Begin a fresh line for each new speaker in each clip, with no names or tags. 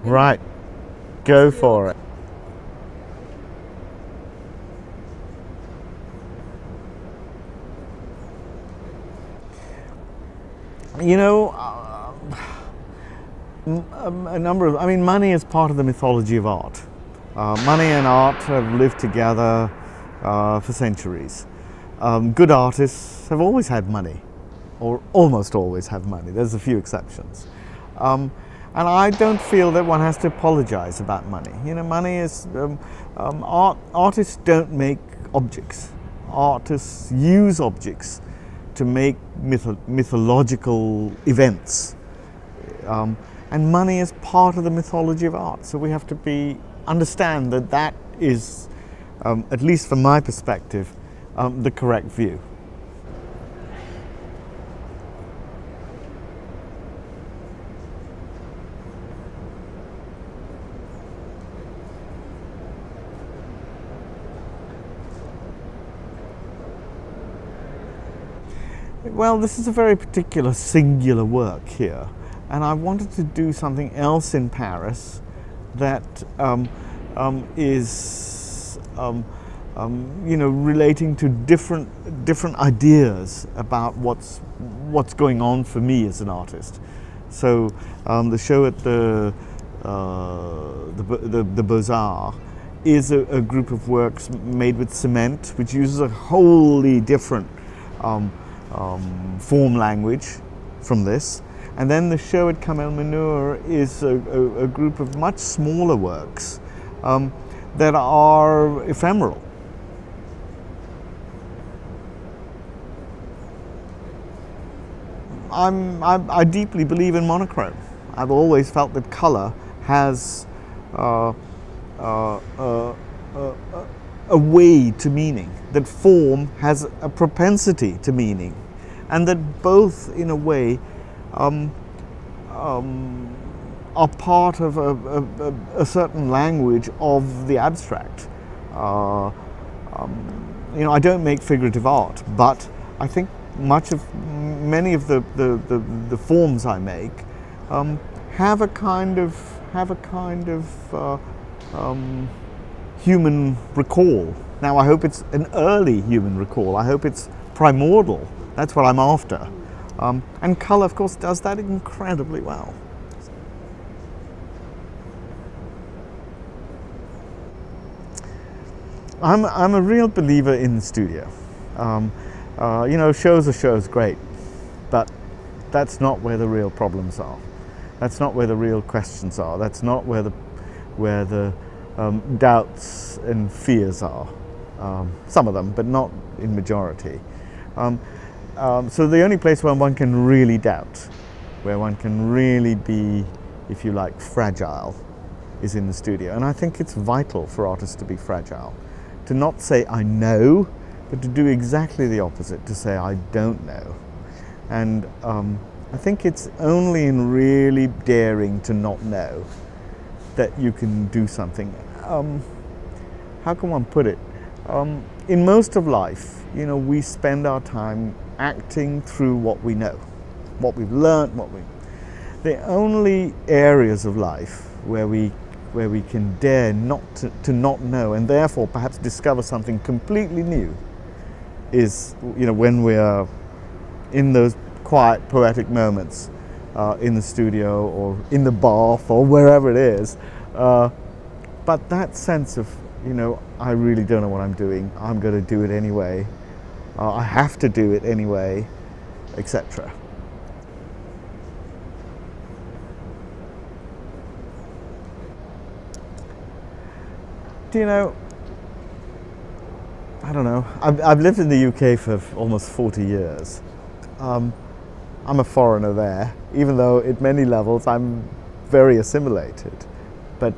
Right, go for it. You know, I mean, money is part of the mythology of art. Money and art have lived together for centuries. Good artists have always had money, or almost always have money. There's a few exceptions. And I don't feel that one has to apologize about money. You know, money is, artists don't make objects. Artists use objects to make mythological events. And money is part of the mythology of art. So we have to understand that that is, at least from my perspective, the correct view. Well, this is a very particular singular work here, and I wanted to do something else in Paris that is, you know, relating to different ideas about what's going on for me as an artist. So the show at the Beaux-Arts is a group of works made with cement, which uses a wholly different form language from this. And then the show at Camel Manure is a group of much smaller works that are ephemeral. I deeply believe in monochrome. I've always felt that color has a way to meaning, that form has a propensity to meaning, and that both, in a way, are part of a certain language of the abstract. You know, I don't make figurative art, but I think many of the forms I make have a kind of human recall. Now, I hope it's an early human recall. I hope it's primordial. That's what I'm after. And color, of course, does that incredibly well. I'm a real believer in the studio. You know, shows are shows, great, but that's not where the real problems are. That's not where the real questions are. That's not where the doubts and fears are. Some of them, but not in majority. So the only place where one can really doubt, where one can really be, if you like, fragile, is in the studio. And I think it's vital for artists to be fragile, to not say I know, but to do exactly the opposite, to say I don't know. And I think it's only in really daring to not know that you can do something. How can one put it? In most of life, you know, we spend our time acting through what we know, what we've learned, the only areas of life where we can dare not to not know, and therefore perhaps discover something completely new, is, you know, when we are in those quiet, poetic moments in the studio or in the bath or wherever it is. But that sense of, you know, I really don't know what I'm doing. I'm going to do it anyway. I have to do it anyway, etc. Do you know, I don't know. I've lived in the UK for almost 40 years. I'm a foreigner there, even though at many levels I'm very assimilated. But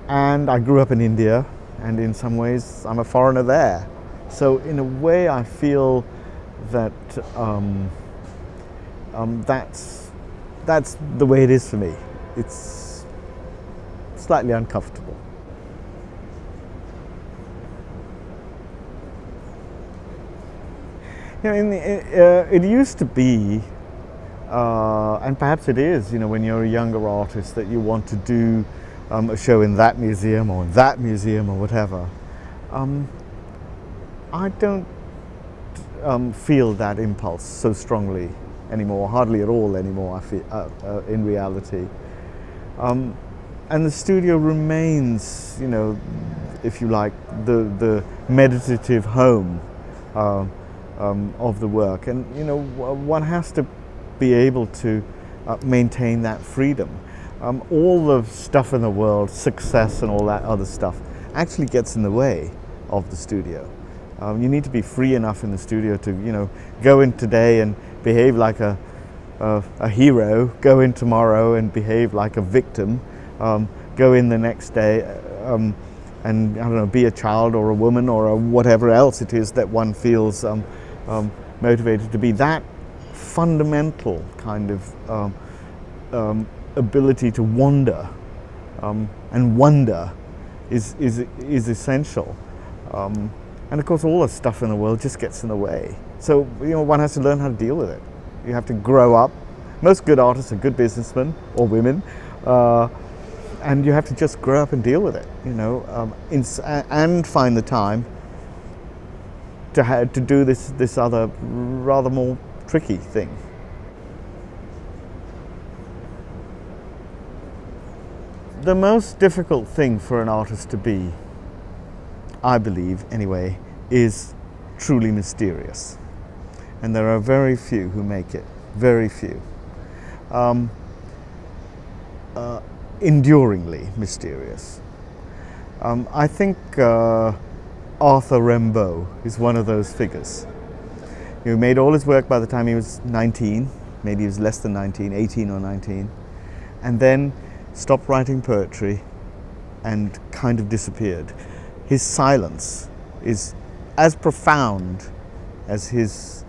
and I grew up in India, and in some ways I'm a foreigner there. So in a way I feel that that's the way it is for me. It's slightly uncomfortable. You know, it used to be And perhaps it is, you know, when you're a younger artist that you want to do a show in that museum or whatever. I don't feel that impulse so strongly anymore, hardly at all anymore, I feel, in reality. And the studio remains, you know, if you like, the meditative home of the work. And, you know, one has to be able to maintain that freedom. All the stuff in the world, success and all that other stuff, actually gets in the way of the studio. You need to be free enough in the studio to, you know, go in today and behave like a hero, go in tomorrow and behave like a victim, go in the next day and, I don't know, be a child or a woman or a whatever else it is that one feels motivated to be. That fundamental kind of ability to wander and wonder is essential. And of course all the stuff in the world just gets in the way. So, you know, one has to learn how to deal with it. You have to grow up. Most good artists are good businessmen or women, and you have to just grow up and deal with it, you know, and find the time to do this other rather more tricky thing. The most difficult thing for an artist to be, I believe anyway, is truly mysterious. And there are very few who make it, very few. Enduringly mysterious. I think Arthur Rimbaud is one of those figures. He made all his work by the time he was 19, maybe he was less than 19, 18 or 19, and then stopped writing poetry and kind of disappeared. His silence is as profound as his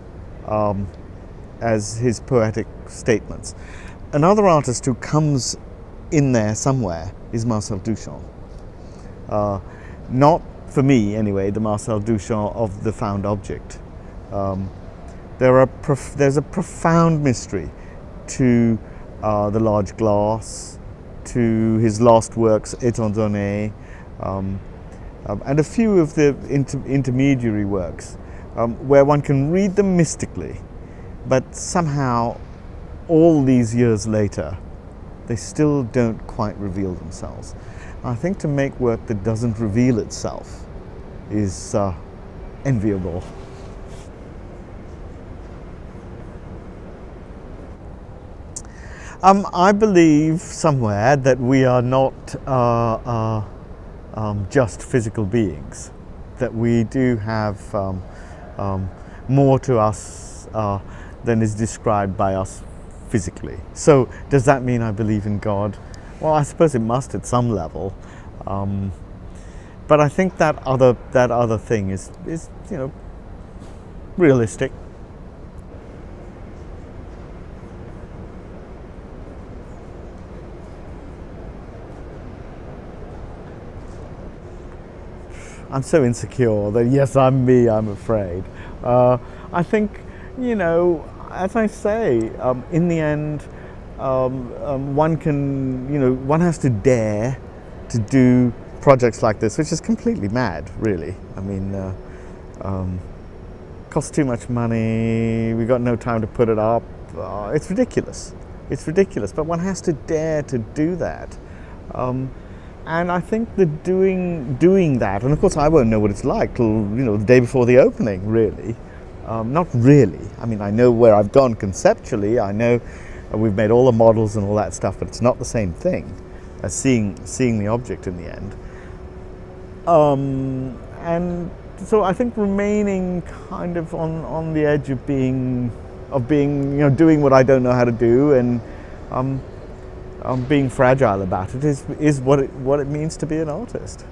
poetic statements. Another artist who comes in there somewhere is Marcel Duchamp. Not for me anyway, the Marcel Duchamp of the found object. There's a profound mystery to the large glass, to his last works, Étant donné, and a few of the intermediary works, where one can read them mystically, but somehow all these years later they still don't quite reveal themselves. I think to make work that doesn't reveal itself is enviable. I believe somewhere that we are not just physical beings, that we do have more to us than is described by us physically. So does that mean I believe in God? Well, I suppose it must at some level, but I think that other thing is you know, realistic. I'm so insecure that yes, I'm me, I'm afraid. I think, you know, as I say, in the end, one can, you know, one has to dare to do projects like this, which is completely mad, really. I mean, costs too much money, we got no time to put it up. It's ridiculous. It's ridiculous, but one has to dare to do that. And I think that doing that, and of course I won't know what it's like till, you know, the day before the opening, really. Not really. I mean, I know where I've gone conceptually. I know we've made all the models and all that stuff, but it's not the same thing as seeing the object in the end. And so I think remaining kind of on the edge of being, you know, doing what I don't know how to do, and being fragile about it is what it means to be an artist.